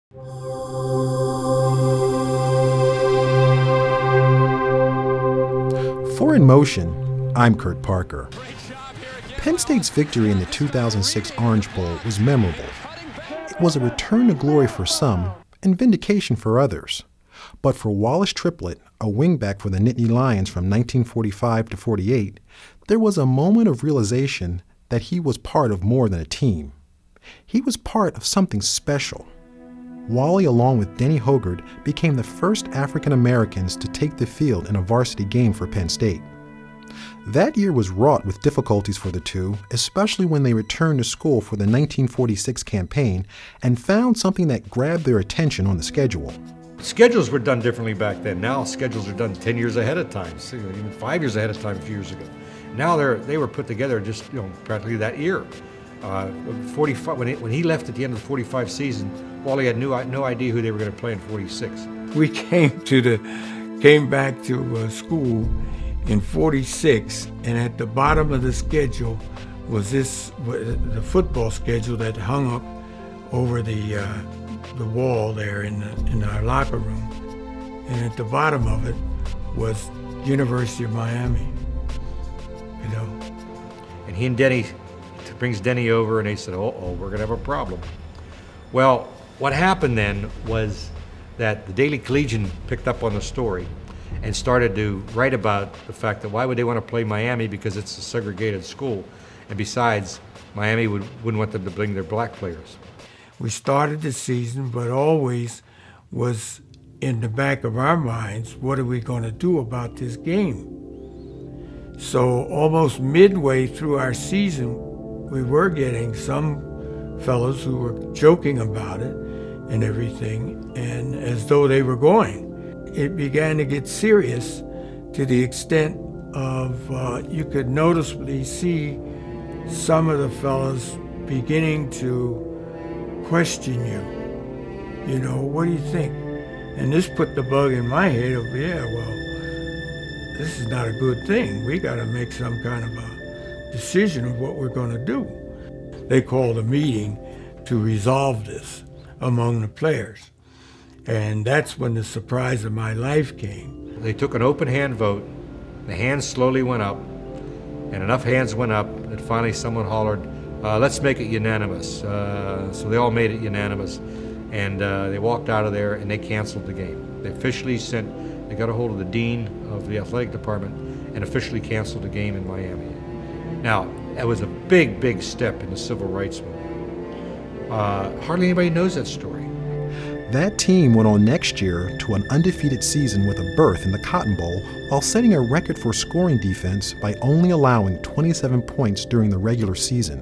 For In Motion, I'm Kurt Parker. Penn State's victory in the 2006 Orange Bowl was memorable. It was a return to glory for some and vindication for others. But for WallyTriplett, a wingback for the Nittany Lions from 1945 to 48, there was a moment of realization that he was part of more than a team. He was part of something special. Wally, along with Denny Hoggard, became the first African Americans to take the field in a varsity game for Penn State. That year was wrought with difficulties for the two, especially when they returned to school for the 1946 campaign and found something that grabbed their attention on the schedule. Schedules were done differently back then. Now schedules are done 10 years ahead of time, even 5 years ahead of time a few years ago. Now they were put together just practically that year. 45 when he left at the end of the 45 season, Wally had no idea who they were going to play in 46. We came back to school in 46, and at the bottom of the schedule was the football schedule that hung up over the wall there in our locker room, and at the bottom of it was University of Miami. And he and Denny brings Denny over, and they said, "Oh, we're going to have a problem." Well, what happened then was that the Daily Collegian picked up on the story and started to write about the fact that why would they want to play Miami, because it's a segregated school, and besides, Miami wouldn't want them to bring their black players. We started the season, but always was in the back of our minds, what are we going to do about this game? So almost midway through our season, we were getting some fellows who were joking about it and everything, and as though they were going. It began to get serious to the extent of you could noticeably see some of the fellows beginning to question you. What do you think? And this put the bug in my head of, yeah, well, this is not a good thing. We got to make some kind of a decision of what we're going to do. They called a meeting to resolve this among the players. And that's when the surprise of my life came. They took an open hand vote. The hands slowly went up, and enough hands went up that finally someone hollered, let's make it unanimous. So they all made it unanimous, and they walked out of there and they canceled the game. They got a hold of the dean of the athletic department and officially canceled the game in Miami. Now, that was a big, big step in the civil rights movement. Hardly anybody knows that story. That team went on next year to an undefeated season with a berth in the Cotton Bowl while setting a record for scoring defense by only allowing 27 points during the regular season.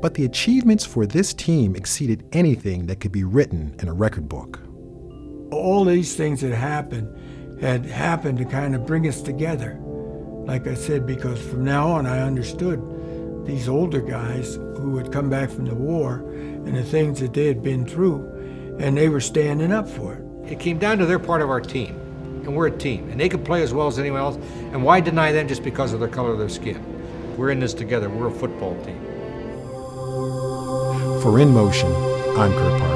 But the achievements for this team exceeded anything that could be written in a record book. All these things that had happened to kind of bring us together. Like I said, because from now on I understood these older guys who had come back from the war and the things that they had been through, and they were standing up for it. It came down to they're part of our team, and we're a team, and they can play as well as anyone else, and why deny them just because of the color of their skin? We're in this together. We're a football team. For In Motion, I'm Kurt Parker.